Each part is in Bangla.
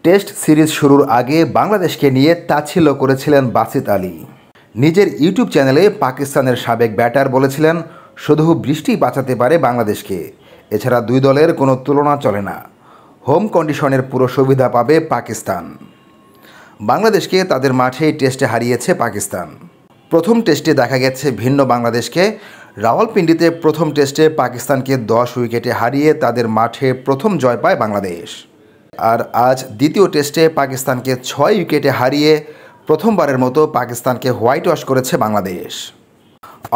টেস্ট সিরিজ শুরুর আগে বাংলাদেশকে নিয়ে তাচ্ছিল্য করেছিলেন বাসিত আলী। নিজের ইউটিউব চ্যানেলে পাকিস্তানের সাবেক ব্যাটার বলেছিলেন, শুধু বৃষ্টি বাঁচাতে পারে বাংলাদেশকে, এছাড়া দুই দলের কোনো তুলনা চলে না। হোম কন্ডিশনের পুরো সুবিধা পাবে পাকিস্তান। বাংলাদেশকে তাদের মাঠেই টেস্টে হারিয়েছে পাকিস্তান। প্রথম টেস্টে দেখা গেছে ভিন্ন বাংলাদেশকে। রাওয়ালপিন্ডিতে প্রথম টেস্টে পাকিস্তানকে 10 উইকেটে হারিয়ে তাদের মাঠে প্রথম জয় পায় বাংলাদেশ। আর আজ দ্বিতীয় টেস্টে পাকিস্তানকে 6 উইকেটে হারিয়ে প্রথমবারের মতো পাকিস্তানকে হোয়াইট ওয়াশ করেছে বাংলাদেশ।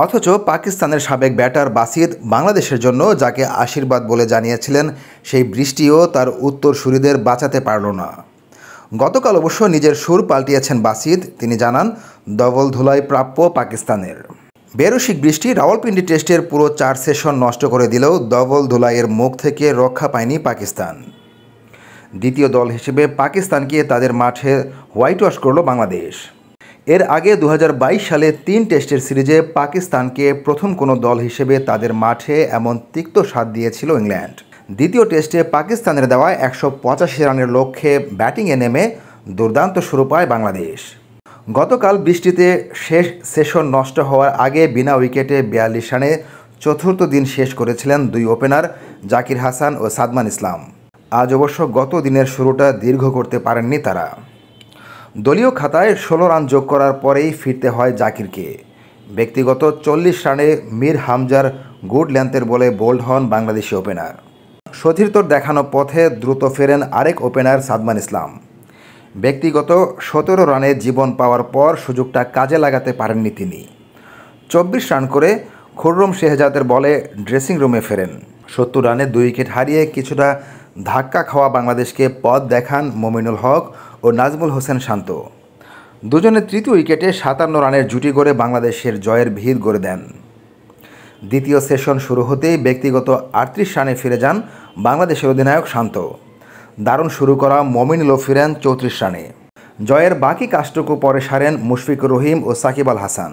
অথচ পাকিস্তানের সাবেক ব্যাটার বাসিত বাংলাদেশের জন্য যাকে আশীর্বাদ বলে জানিয়েছিলেন, সেই বৃষ্টিও তার উত্তরসূরিদের বাঁচাতে পারল না। গতকাল অবশ্য নিজের সুর পাল্টিয়েছেন বাসিত। তিনি জানান, ডবল ধুলাই প্রাপ্য পাকিস্তানের। বেরসিক বৃষ্টি রাওয়ালপিন্ডি টেস্টের পুরো 4 সেশন নষ্ট করে দিলেও ডবল ধুলাইয়ের মুখ থেকে রক্ষা পায়নি পাকিস্তান। দ্বিতীয় দল হিসেবে পাকিস্তানকে তাদের মাঠে হোয়াইট ওয়াশ করল বাংলাদেশ। এর আগে 2022 সালে 3 টেস্টের সিরিজে পাকিস্তানকে প্রথম কোনো দল হিসেবে তাদের মাঠে এমন তিক্ত স্বাদ দিয়েছিল ইংল্যান্ড। দ্বিতীয় টেস্টে পাকিস্তানের দেওয়া 185 রানের লক্ষ্যে ব্যাটিংয়ে নেমে দুর্দান্ত শুরু পায় বাংলাদেশ। গতকাল বৃষ্টিতে শেষ সেশন নষ্ট হওয়ার আগে বিনা উইকেটে 42 রানে চতুর্থ দিন শেষ করেছিলেন দুই ওপেনার জাকির হাসান ও সাদমান ইসলাম। আজ অবশ্য গত দিনের শুরুটা দীর্ঘ করতে পারেননি তারা। দলীয় খাতায় 16 রান যোগ করার পরেই ফিরতে হয় জাকিরকে। ব্যক্তিগত 40 রানে মীর হামজার গুড লেন্থের বলে বোল্ড হন বাংলাদেশি ওপেনার। সতীর্থর দেখানো পথে দ্রুত ফেরেন আরেক ওপেনার সাদমান ইসলাম। ব্যক্তিগত 17 রানে জীবন পাওয়ার পর সুযোগটা কাজে লাগাতে পারেননি তিনি। 24 রান করে খুররম শেহজাদের বলে ড্রেসিং রুমে ফেরেন। 70 রানে 2 উইকেট হারিয়ে কিছুটা ধাক্কা খাওয়া বাংলাদেশকে পথ দেখান মমিনুল হক ও নাজমুল হোসেন শান্ত। দুজনে তৃতীয় উইকেটে 57 রানের জুটি গড়ে বাংলাদেশের জয়ের ভিত গড়ে দেন। দ্বিতীয় সেশন শুরু হতেই ব্যক্তিগত 38 রানে ফিরে যান বাংলাদেশের অধিনায়ক শান্ত। দারুণ শুরু করা মমিনুলও ফিরেন 34 রানে। জয়ের বাকি কাজটুকু পরে সারেন মুশফিকুর রহিম ও সাকিব আল হাসান।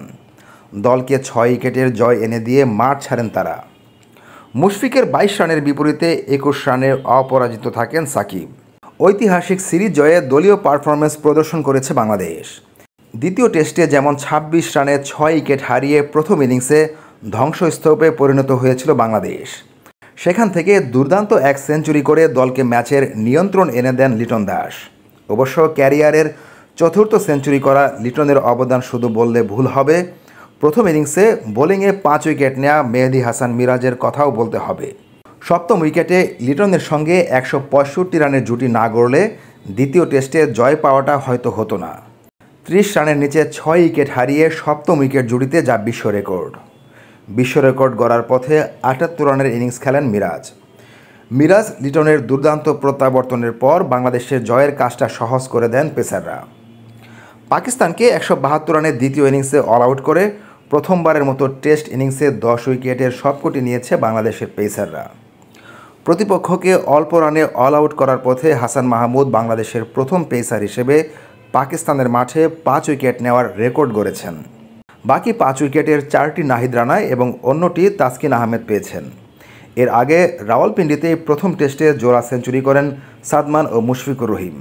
দলকে 6 উইকেটের জয় এনে দিয়ে মাঠ ছাড়েন তারা। মুশফিকের 22 রানের বিপরীতে 21 রানে অপরাজিত থাকেন সাকিব। ঐতিহাসিক সিরিজ জয়ে দলীয় পারফরমেন্স প্রদর্শন করেছে বাংলাদেশ। দ্বিতীয় টেস্টে যেমন 26 রানে 6 উইকেট হারিয়ে প্রথম ইনিংসে ধ্বংসস্তূপে পরিণত হয়েছিল বাংলাদেশ, সেখান থেকে দুর্দান্ত এক সেঞ্চুরি করে দলকে ম্যাচের নিয়ন্ত্রণ এনে দেন লিটন দাস। অবশ্য ক্যারিয়ারের চতুর্থ সেঞ্চুরি করা লিটনের অবদান শুধু বললে ভুল হবে। প্রথম ইনিংসে বোলিংয়ে 5 উইকেট নেওয়া মেহেদী হাসান মিরাজের কথাও বলতে হবে। সপ্তম উইকেটে লিটনের সঙ্গে 165 রানের জুটি না গড়লে দ্বিতীয় টেস্টে জয় পাওয়াটা হয়তো হতো না। 30 রানের নিচে 6 উইকেট হারিয়ে সপ্তম উইকেট জুটিতে যা বিশ্ব রেকর্ড। বিশ্ব রেকর্ড গড়ার পথে 78 রানের ইনিংস খেলেন মিরাজ লিটনের দুর্দান্ত প্রত্যাবর্তনের পর বাংলাদেশের জয়ের কাজটা সহজ করে দেন পেসাররা। পাকিস্তানকে 172 রানের দ্বিতীয় ইনিংসে অল আউট করে প্রথমবারের মতো টেস্ট ইনিংসে 10 উইকেটের সবকটি নিয়েছে বাংলাদেশের পেসাররা। প্রতিপক্ষকে অল্প রানে অল আউট করার পথে হাসান মাহমুদ বাংলাদেশের প্রথম পেসার হিসেবে পাকিস্তানের মাঠে 5 উইকেট নেওয়ার রেকর্ড গড়েছেন। বাকি 5 উইকেটের 4টি নাহিদ রানা এবং অন্যটি তাসকিন আহমেদ পেয়েছেন। এর আগে রাওয়ালপিন্ডিতে প্রথম টেস্টে জোড়া সেঞ্চুরি করেন সাদমান ও মুশফিকুর রহিম।